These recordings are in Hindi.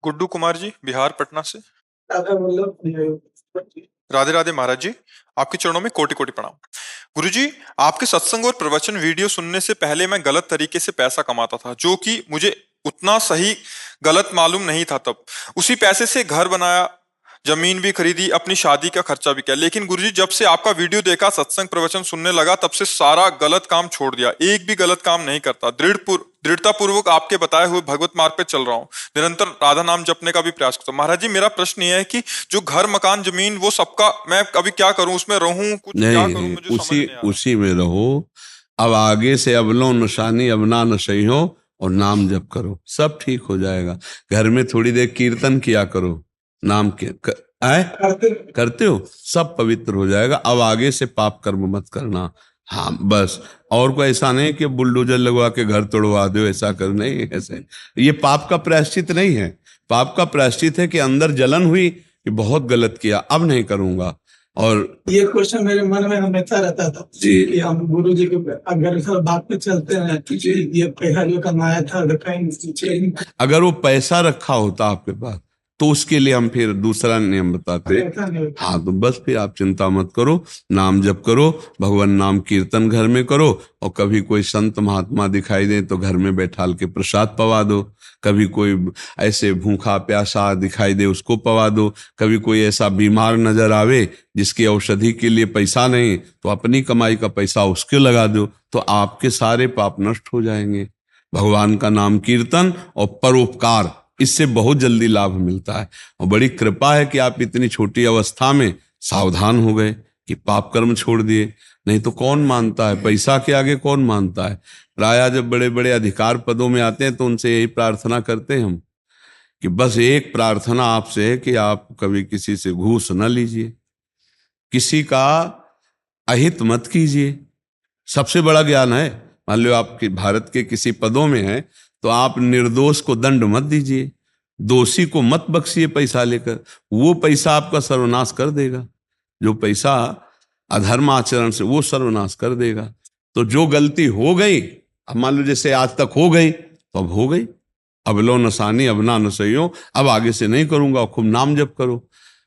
गुड्डू कुमार जी, बिहार, पटना से। अगर मतलब राधे राधे महाराज जी, आपके चरणों में कोटि कोटि प्रणाम। गुरु जी, आपके सत्संग और प्रवचन वीडियो सुनने से पहले मैं गलत तरीके से पैसा कमाता था, जो कि मुझे उतना सही गलत मालूम नहीं था। तब उसी पैसे से घर बनाया, जमीन भी खरीदी, अपनी शादी का खर्चा भी किया। लेकिन गुरुजी, जब से आपका वीडियो देखा, सत्संग प्रवचन सुनने लगा, तब से सारा गलत काम छोड़ दिया। एक भी गलत काम नहीं करता। दृढ़ता पूर्वक आपके बताए हुए भगवत मार्ग पे चल रहा हूँ। निरंतर राधा नाम जपने का भी प्रयास करता हूँ। महाराज जी, मेरा प्रश्न यह है कि जो घर, मकान, जमीन, वो सबका मैं अभी क्या करूं? उसमें रहूं, कुछ क्या करूं? नहीं, मुझे समझ उसी नहीं आ रहा। उसी में रहो। अब आगे से अबलो नशानी अबना न सही हो, और नाम जप करो, सब ठीक हो जाएगा। घर में थोड़ी देर कीर्तन किया करो, नाम के आए करते हो, सब पवित्र हो जाएगा। अब आगे से पाप कर्म मत करना। हाँ बस, और कोई ऐसा नहीं कि बुलडोजर लगवा के घर तोड़वा दो, ऐसा कर नहीं। ऐसे ये पाप का प्रायश्चित नहीं है। पाप का प्रायश्चित है कि अंदर जलन हुई कि बहुत गलत किया, अब नहीं करूंगा। और ये क्वेश्चन मेरे मन में हमेशा रहता था जी कि हम गुरु जी के अगर सर बात पे चलते हैं कि ये पैसा जो कमाया था कहीं, अगर वो पैसा रखा होता आपके पास, तो उसके लिए हम फिर दूसरा नियम बताते। हाँ, तो बस फिर आप चिंता मत करो, नाम जप करो, भगवान नाम कीर्तन घर में करो, और कभी कोई संत महात्मा दिखाई दे तो घर में बैठाल के प्रसाद पवा दो। कभी कोई ऐसे भूखा प्यासा दिखाई दे, उसको पवा दो। कभी कोई ऐसा बीमार नजर आवे जिसकी औषधि के लिए पैसा नहीं, तो अपनी कमाई का पैसा उसके लगा दो, तो आपके सारे पाप नष्ट हो जाएंगे। भगवान का नाम कीर्तन और परोपकार, इससे बहुत जल्दी लाभ मिलता है। और बड़ी कृपा है कि आप इतनी छोटी अवस्था में सावधान हो गए कि पाप कर्म छोड़ दिए। नहीं तो कौन मानता है, पैसा के आगे कौन मानता है। राजा जब बड़े बड़े अधिकार पदों में आते हैं तो उनसे यही प्रार्थना करते हैं हम, कि बस एक प्रार्थना आपसे है कि आप कभी किसी से घूस न लीजिए, किसी का अहित मत कीजिए। सबसे बड़ा ज्ञान है। मान लो आप भारत के किसी पदों में हैं, तो आप निर्दोष को दंड मत दीजिए, दोषी को मत बख्शिए पैसा लेकर। वो पैसा आपका सर्वनाश कर देगा। जो पैसा अधर्म आचरण से, वो सर्वनाश कर देगा। तो जो गलती हो गई, अब मान लो जैसे आज तक हो गई, तो अब हो गई। अब लो नसानी अब ना नसइयो, अब आगे से नहीं करूंगा। खूब नाम जप करो।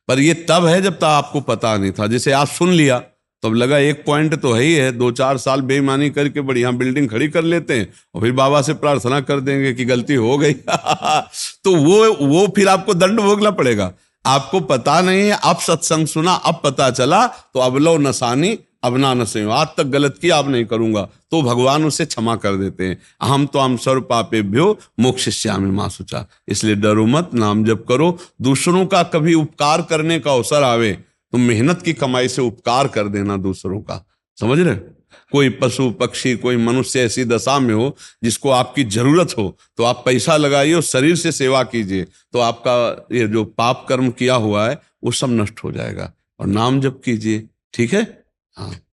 पर ये तब है जब तक आपको पता नहीं था। जैसे आप सुन लिया तो अब लगा एक पॉइंट तो है ही है, 2-4 साल बेईमानी करके बढ़िया बिल्डिंग खड़ी कर लेते हैं, और फिर बाबा से प्रार्थना कर देंगे कि गलती हो गई। तो वो फिर आपको दंड भोगना पड़ेगा। आपको पता नहीं है, अब सत्संग सुना, अब पता चला, तो अब लो नसानी अब ना नसइयो, आज तक गलत किया अब नहीं करूंगा, तो भगवान उसे क्षमा कर देते हैं। अहम तो हम सर्व पापेभ्यो मोक्षयिष्यामि मा शुचा। इसलिए डरो मत, नाम जप करो। दूसरों का कभी उपकार करने का अवसर आवे तो मेहनत की कमाई से उपकार कर देना दूसरों का, समझ रहे। कोई पशु पक्षी, कोई मनुष्य ऐसी दशा में हो जिसको आपकी जरूरत हो, तो आप पैसा लगाइए और शरीर से सेवा कीजिए, तो आपका ये जो पाप कर्म किया हुआ है वो सब नष्ट हो जाएगा। और नाम जप कीजिए, ठीक है। हाँ।